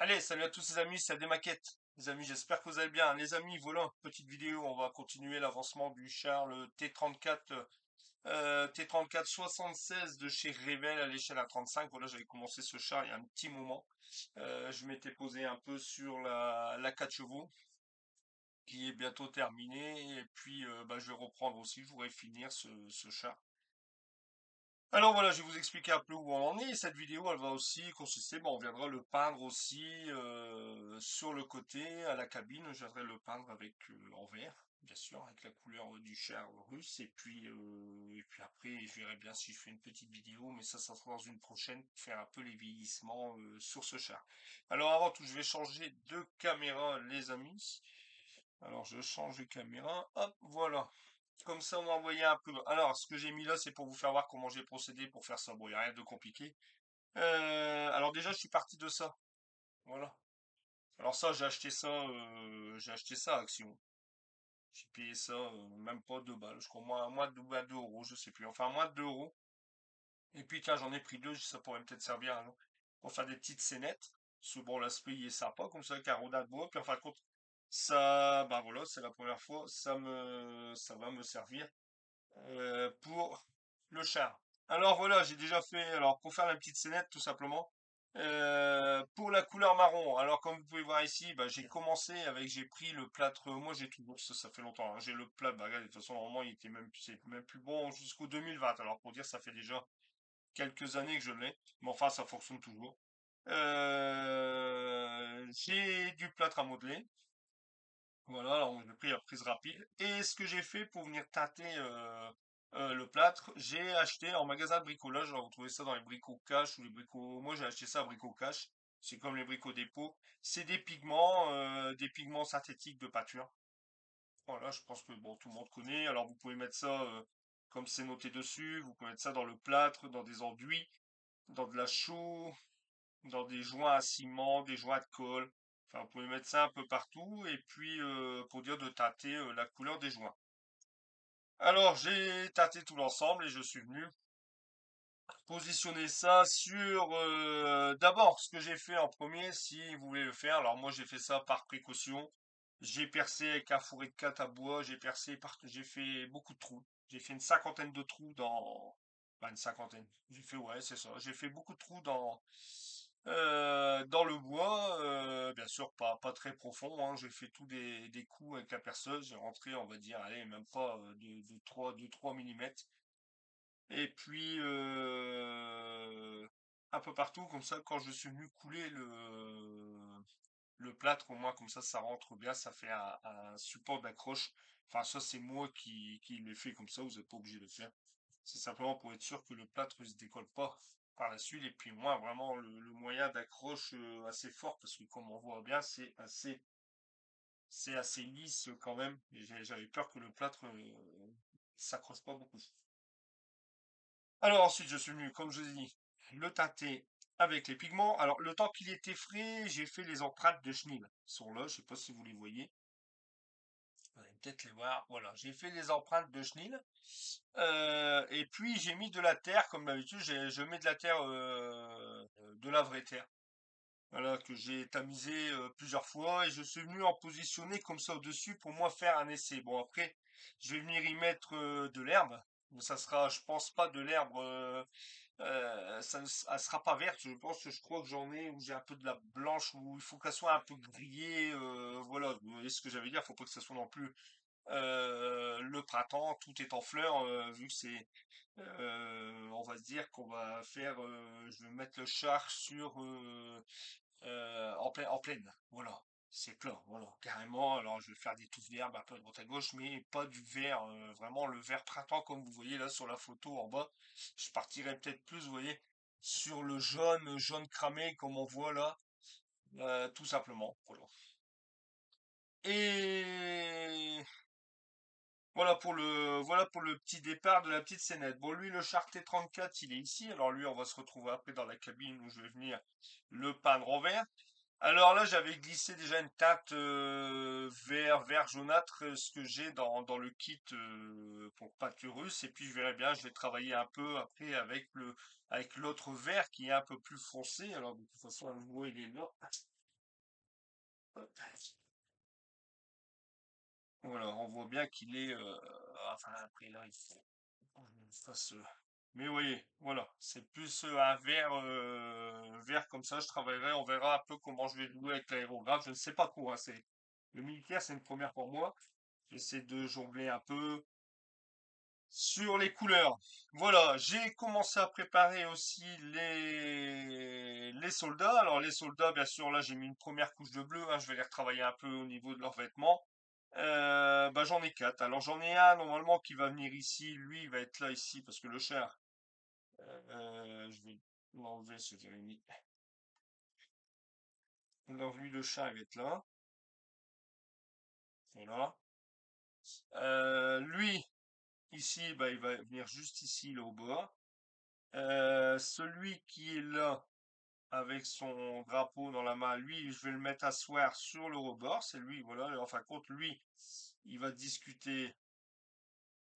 Allez, salut à tous les amis, c'est des maquettes. Les amis, j'espère que vous allez bien. Les amis, voilà, petite vidéo, on va continuer l'avancement du char, le T34, T34 76 de chez Revell à l'échelle A35. Voilà, j'avais commencé ce char il y a un petit moment. Je m'étais posé un peu sur la 4 chevaux, qui est bientôt terminée. Et puis, je vais reprendre aussi, je voudrais finir ce char. Alors voilà, je vais vous expliquer un peu où on en est. Cette vidéo, elle va aussi consister, on viendra le peindre aussi sur le côté, à la cabine. Je viendrai le peindre avec en vert, bien sûr, avec la couleur du char russe. Et puis après, je verrai bien si je fais une petite vidéo, mais ça sera dans une prochaine, pour faire un peu les vieillissements sur ce char. Alors avant tout, je vais changer de caméra, les amis. Alors je change de caméra, hop, voilà. Comme ça, on va envoyer un peu. Alors, ce que j'ai mis là, c'est pour vous faire voir comment j'ai procédé pour faire ça. Bon, il n'y a rien de compliqué. Alors déjà, je suis parti de ça. Voilà. Alors ça, j'ai acheté ça à Action. J'ai payé ça, même pas 2 balles. Je crois moins de 2 euros, je sais plus. Enfin, moins de 2 euros. Et puis, tiens, j'en ai pris deux. Ça pourrait peut-être servir hein, pour faire des petites scénettes. Parce que bon, l'aspect il est sympa, comme ça, carreau de bois. Puis en fin de compte, ça, bah voilà, c'est la première fois. Ça va me servir pour le char. Alors voilà, j'ai déjà fait, alors pour faire la petite scénette tout simplement, pour la couleur marron. Alors comme vous pouvez voir ici, j'ai commencé avec, j'ai pris le plâtre, moi j'ai toujours, ça fait longtemps, hein, j'ai le plâtre, regardez, de toute façon normalement il était même, c'est même plus bon jusqu'au 2020. Alors pour dire, ça fait déjà quelques années que je l'ai, mais enfin ça fonctionne toujours. J'ai du plâtre à modeler. Voilà, alors j'ai pris la prise rapide. Et ce que j'ai fait pour venir tâter le plâtre, j'ai acheté en magasin de bricolage. Alors vous trouvez ça dans les bricots cash ou les bricots. Moi j'ai acheté ça à bricots cash. C'est comme les bricots dépôt. C'est des pigments synthétiques de peinture. Voilà, je pense que bon, tout le monde connaît. Alors vous pouvez mettre ça, comme c'est noté dessus, vous pouvez mettre ça dans le plâtre, dans des enduits, dans de la chaux, dans des joints à ciment, des joints de colle. Enfin, vous pouvez mettre ça un peu partout et puis pour dire de tâter la couleur des joints. Alors, j'ai tâté tout l'ensemble et je suis venu positionner ça sur d'abord ce que j'ai fait en premier si vous voulez le faire. Alors moi j'ai fait ça par précaution. J'ai percé avec un fourré de 4 à bois, j'ai fait beaucoup de trous. J'ai fait une cinquantaine de trous une cinquantaine. J'ai fait ouais, c'est ça. J'ai fait beaucoup de trous dans le bois, bien sûr pas très profond, hein. J'ai fait des coups avec la perceuse, j'ai rentré, on va dire, allez, même pas de 3 millimètres. Et puis un peu partout, comme ça, quand je suis venu couler le plâtre, au moins comme ça rentre bien, ça fait un support d'accroche. Enfin, ça c'est moi qui l'ai fait comme ça, vous n'êtes pas obligé de le faire. C'est simplement pour être sûr que le plâtre ne se décolle pas par la suite. Et puis moi, vraiment, le moyen d'accroche assez fort, parce que comme on voit bien, c'est assez lisse quand même. Et j'avais peur que le plâtre s'accroche pas beaucoup. Alors ensuite, je suis venu, comme je vous ai dit, le tâter avec les pigments. Alors, le temps qu'il était frais, j'ai fait les empreintes de chenil. Ils sont là, je sais pas si vous les voyez. Vous allez peut-être les voir. Voilà, j'ai fait les empreintes de chenil. Et puis, j'ai mis de la terre, comme d'habitude. Je mets de la terre, de la vraie terre. Voilà, que j'ai tamisé plusieurs fois. Et je suis venu en positionner comme ça au-dessus pour moi faire un essai. Bon, après, je vais venir y mettre de l'herbe. Mais ça sera, je pense pas de l'herbe elle sera pas verte, je pense que je crois que j'en ai où j'ai un peu de la blanche où il faut qu'elle soit un peu grillée, voilà, vous voyez ce que j'avais dire, faut pas que ça soit non plus le printemps, tout est en fleurs, vu que c'est on va se dire qu'on va faire je vais mettre le char sur en pleine, voilà. C'est plat, voilà, carrément. Alors, je vais faire des touffes d'herbe un peu à droite à gauche, mais pas du vert, vraiment le vert printemps comme vous voyez là sur la photo en bas. Je partirais peut-être plus, vous voyez, sur le jaune cramé comme on voit là, tout simplement. Voilà. Et voilà pour le petit départ de la petite scénette. Bon, lui, le Char T34, il est ici. Alors lui, on va se retrouver après dans la cabine où je vais venir le peindre en vert. Alors là, j'avais glissé déjà une teinte vert jaunâtre, ce que j'ai dans le kit pour peinture russe. Et puis je verrai bien, je vais travailler un peu après avec l'autre vert qui est un peu plus foncé. Alors de toute façon, le mot il est là. Voilà, on voit bien qu'il est, enfin après là, il faut que je fasse, mais vous voyez, voilà, c'est plus un vert comme ça, je travaillerai, on verra un peu comment je vais jouer avec l'aérographe, je ne sais pas quoi, hein, le militaire, c'est une première pour moi, j'essaie de jongler un peu sur les couleurs. Voilà, j'ai commencé à préparer aussi les soldats. Alors les soldats, bien sûr, là j'ai mis une première couche de bleu, hein, je vais les retravailler un peu au niveau de leurs vêtements. Bah, j'en ai quatre. Alors j'en ai un normalement qui va venir ici, lui il va être là ici parce que le char, je vais l'enlever ce que j'avais mis. Donc lui le chat il va être là. Voilà. Lui ici, bah, il va venir juste ici, là au bas. Celui qui est là avec son drapeau dans la main, lui, je vais le mettre asseoir sur le rebord. C'est lui, voilà. Enfin, contre lui, il va discuter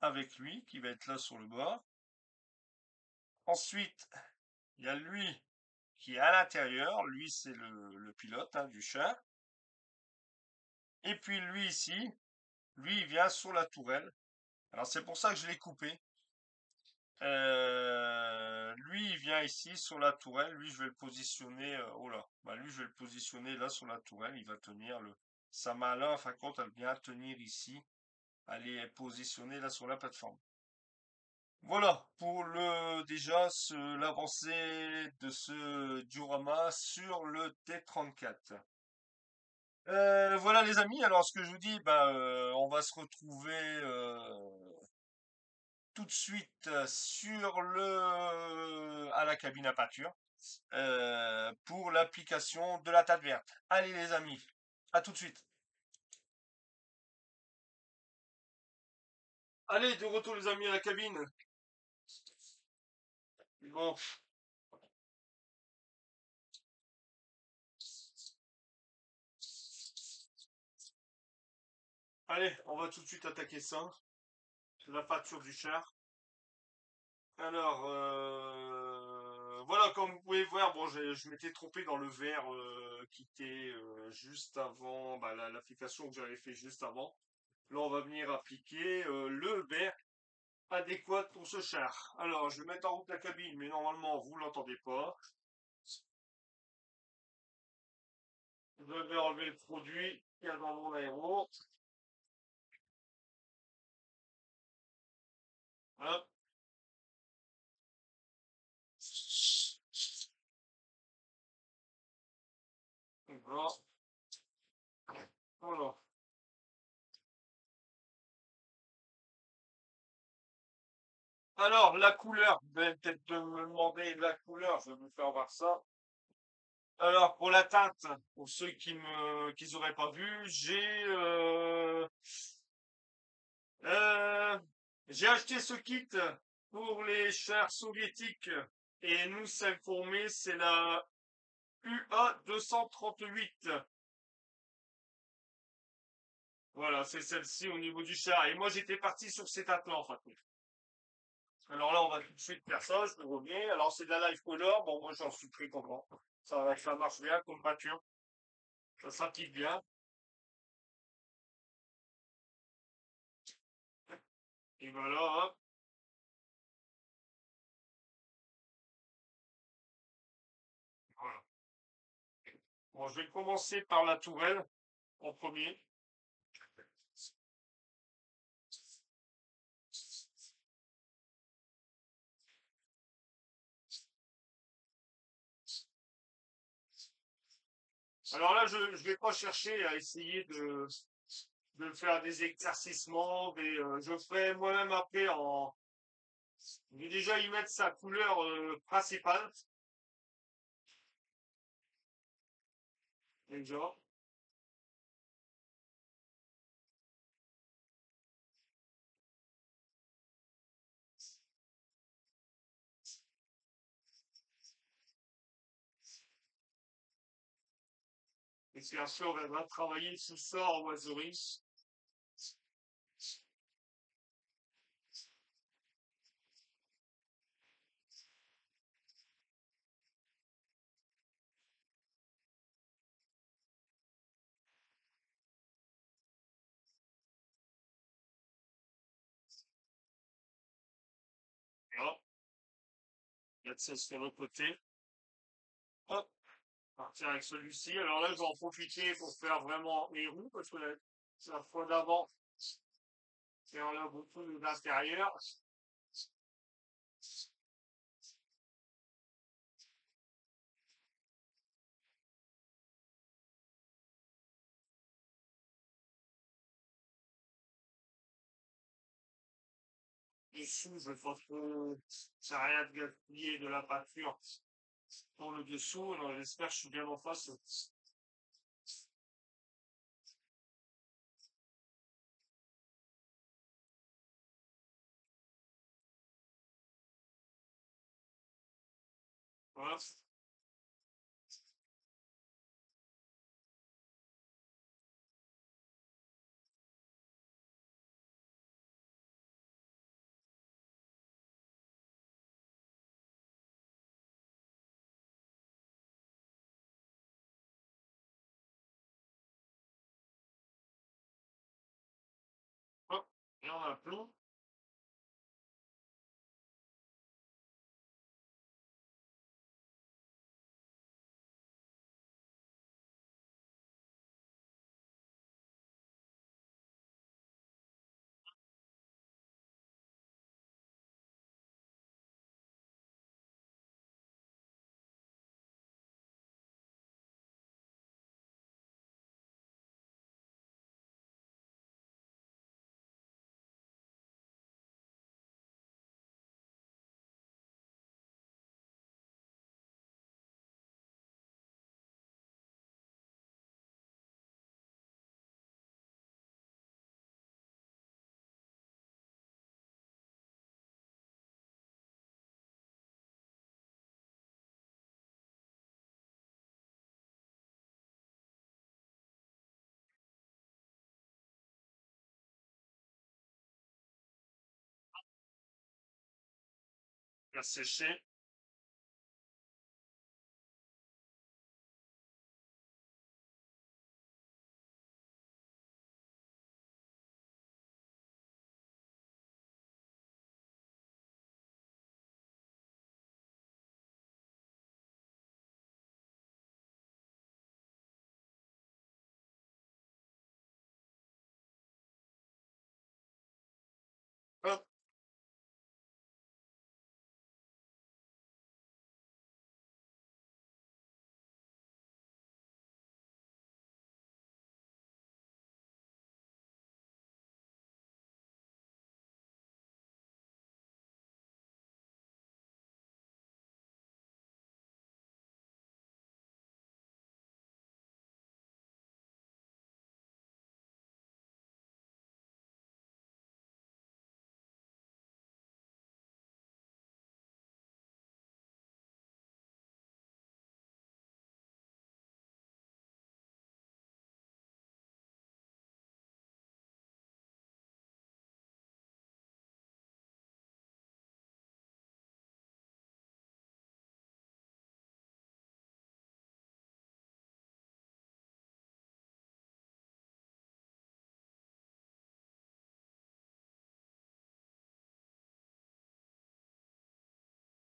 avec lui, qui va être là sur le bord. Ensuite, il y a lui qui est à l'intérieur. Lui, c'est le pilote, hein, du char. Et puis lui ici, lui, il vient sur la tourelle. Alors, c'est pour ça que je l'ai coupé. Lui, il vient ici sur la tourelle. Lui, je vais le positionner. Oh là, bah lui, je vais le positionner là sur la tourelle. Il va tenir sa main là. En fin de compte, elle vient tenir ici. Elle est positionnée là sur la plateforme. Voilà pour l'avancée de ce diorama sur le T34. Voilà les amis. Alors, ce que je vous dis, bah, on va se retrouver tout de suite sur à la cabine à peinture pour l'application de la teinte verte. Allez les amis, à tout de suite. Allez, de retour les amis à la cabine. Bon, allez, on va tout de suite attaquer ça. La peinture du char. Alors, voilà, comme vous pouvez voir, bon, je m'étais trompé dans le verre qui était juste avant bah, l'application que j'avais fait juste avant. Là, on va venir appliquer le verre adéquat pour ce char. Alors, je vais mettre en route la cabine, mais normalement, vous l'entendez pas. Je vais enlever le produit qu'il y a dans mon aéro. Hop. Voilà. Voilà. Alors, la couleur, vous allez peut-être me demander la couleur, je vais vous faire voir ça. Alors, pour la teinte, pour ceux qui n'auraient pas vu, euh, j'ai acheté ce kit pour les chars soviétiques et nous, celle qu'on met, c'est la UA 238. Voilà, c'est celle-ci au niveau du char. Et moi, j'étais parti sur cet atlan, en fait. Alors là, on va tout de suite faire ça, je reviens. Alors, c'est de la live color. Bon, moi, j'en suis très content. Ça marche bien comme peinture. Ça s'applique bien. Et voilà, hop. Voilà. Bon, je vais commencer par la tourelle en premier. Alors là, je ne vais pas chercher à essayer de faire des éclaircissements. Je ferai moi-même après en. Je vais déjà y mettre sa couleur principale. Déjà. Et puis après, on va travailler tout ça en oiserie. mettre ça sur le côté. Hop, partir avec celui-ci. Alors là, je vais en profiter pour faire vraiment les roues parce que la fois d'avant, c'est en a beaucoup d'intérieur. Ici, je veux pas trop, ça n'a rien de gaspiller de la peinture pour le dessous. Alors, j'espère que je suis bien en face. Voilà. Hop, et on a plein. Faire sécher. Hop,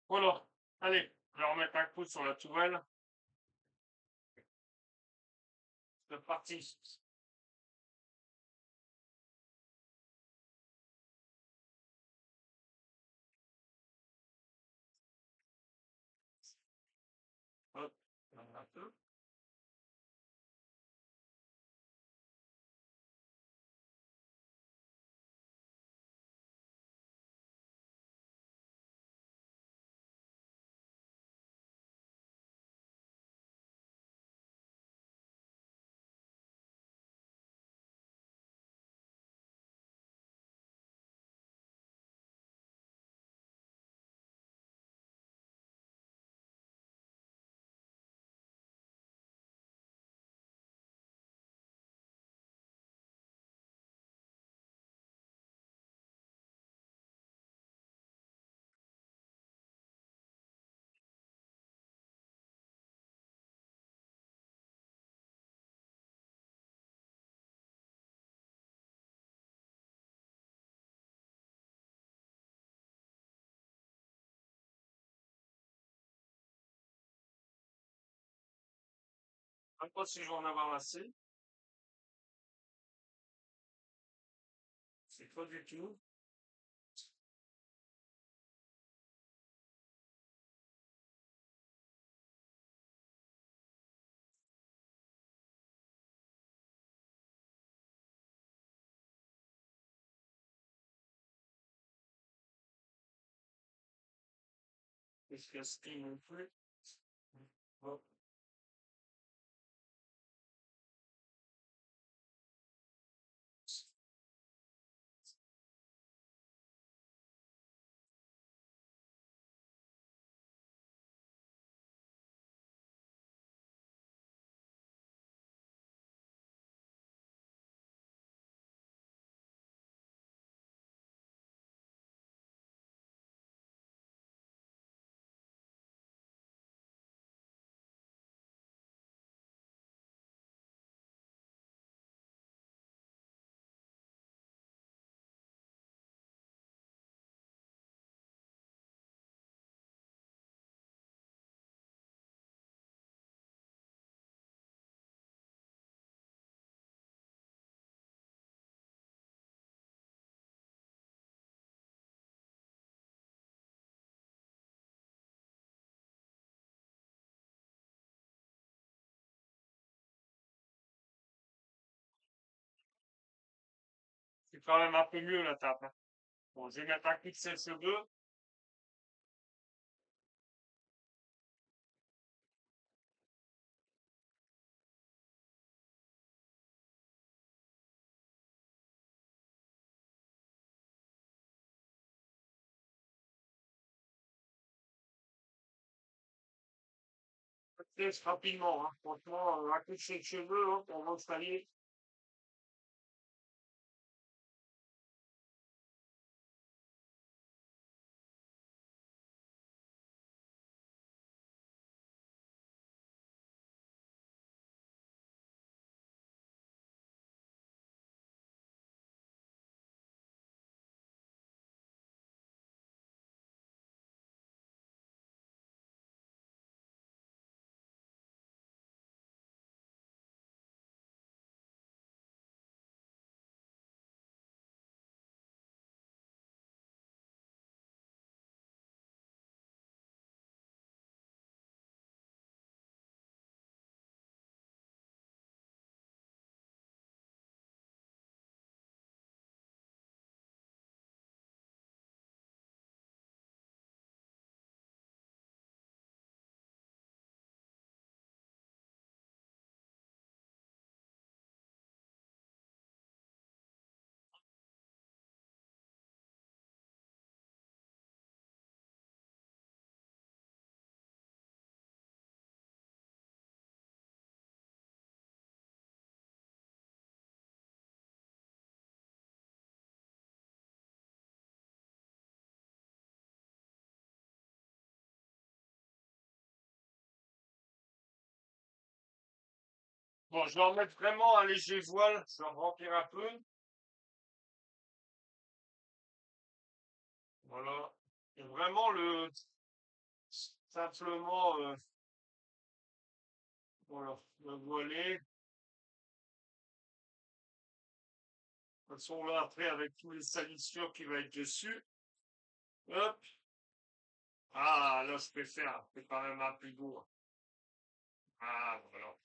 voilà. Allez, je vais remettre un coup sur la tourelle. C'est parti. Hop, un peu. sais pas si je vais en avoir assez. C'est pas du tout. Est-ce que c'est non plus? Bon. C'est quand même un peu mieux la table, hein. Bon, je vais mettre un pixel sur deux. Je teste rapidement, hein. Franchement, un pixel de cheveux, hein, pour m'installer. Bon, je vais en mettre vraiment un léger voile. Je vais en remplir un peu. Voilà. Et vraiment simplement, voilà, le voiler. De toute façon, là, après, avec tous les salissures qui va être dessus. Hop. Ah, là, je préfère. C'est quand même un peu beau. Ah, voilà.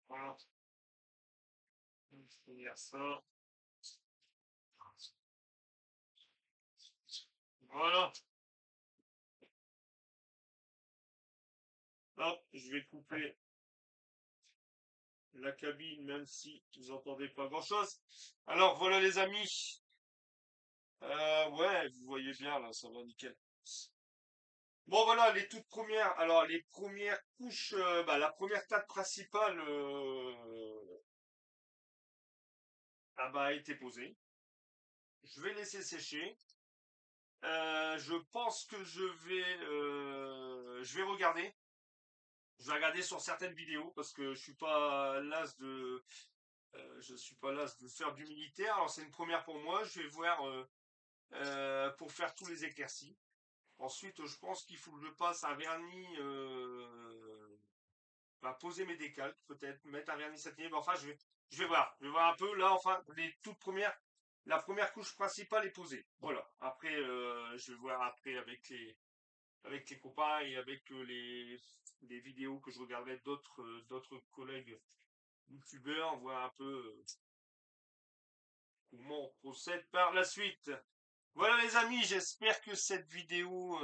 Voilà. Il y a ça. Voilà. Hop, je vais couper la cabine, même si vous entendez pas grand-chose. Alors, voilà, les amis. Ouais, vous voyez bien, là, ça va nickel. Bon, voilà, les toutes premières. Alors, les premières couches, bah, la première table principale, ah bah, a été posée. Je vais laisser sécher. Je pense que je vais regarder. Je vais regarder sur certaines vidéos parce que je suis pas las de faire du militaire. Alors c'est une première pour moi. Je vais voir pour faire tous les éclaircies. Ensuite, je pense qu'il faut que je passe un vernis, poser mes décalques, peut-être, mettre un vernis satiné. Mais enfin, je vais voir un peu. Là, enfin, la première couche principale est posée. Voilà. Après, je vais voir après avec les copains et avec les vidéos que je regardais d'autres collègues youtubeurs, voir un peu comment on procède par la suite. Voilà les amis, j'espère que cette vidéo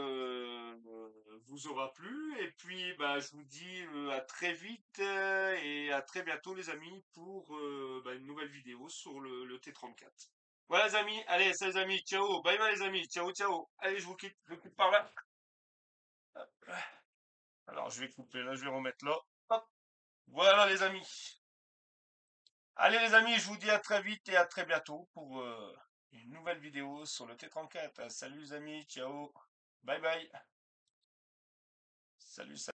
vous aura plu. Et puis bah, je vous dis à très vite et à très bientôt les amis pour une nouvelle vidéo sur le T34. Voilà les amis, allez, c'est les amis, ciao, bye bye les amis, ciao, ciao. Allez, je vous coupe par là. Alors je vais couper là, je vais remettre là. Hop, voilà les amis. Allez les amis, je vous dis à très vite et à très bientôt pour une nouvelle vidéo sur le T34. Salut les amis, ciao, bye bye. Salut, salut.